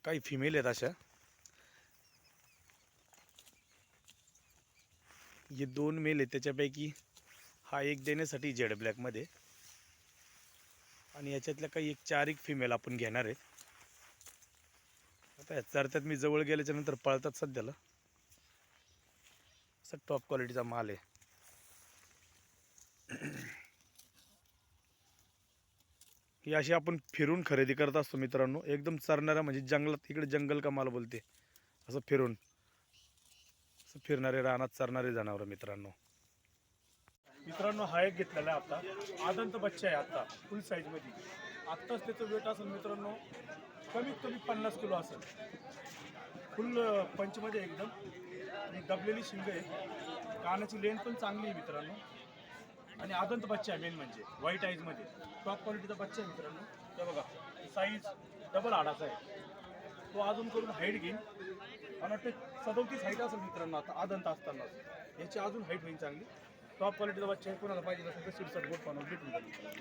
काही फिमेल आहेत अशा. हे 2 मेल आहेत, त्याच्यापैकी हा एक देण्यासाठी जेड ब्लॅकमध्ये, आणि याच्यातल्या काही एक 4 एक फिमेल आपण घेणार आहेत. आता चरत्यात मी जवळ गेल्याच्या नंतर पळतात सध्याला. असा टॉप क्वालिटीचा माल आहे. ही अशी आपण फिरून खरेदी करत असतो मित्रांनो, एकदम चरणारा, म्हणजे जंगलात, इकडे जंगल का माल बोलते, असं फिरून असं फिरणारे रानात चरणारे जनावर मित्रांनो. हा एक घेतलेला आहे आता, आदंत बच्चा आहे आता फुल साईज मध्ये. आत्ताच त्याचं वेट असेल मित्रांनो कमीत कमी 50 किलो असेल. फुल पंचमध्ये एकदम, आणि दबलेली शिंग आहे, कानाची लेंथ पण चांगली आहे मित्रांनो, आणि आदंत बच्चा आहे. मेन म्हणजे व्हाईट आईज मध्ये टॉप क्वालिटीचा बच्चा आहे मित्रांनो. ते बघा साईज डबल हाडाचा आहे. तो अजून करून हाईट घेईन, मला वाटतं 37 हाईट असेल मित्रांनो आता आदंत असताना. याची अजून हाईट होईल चांगली. टॉप क्वालिटीचा बच्चा आहे. कोणाला पाहिजे असेल तर 67 गोट पानवर भेटून जाईल.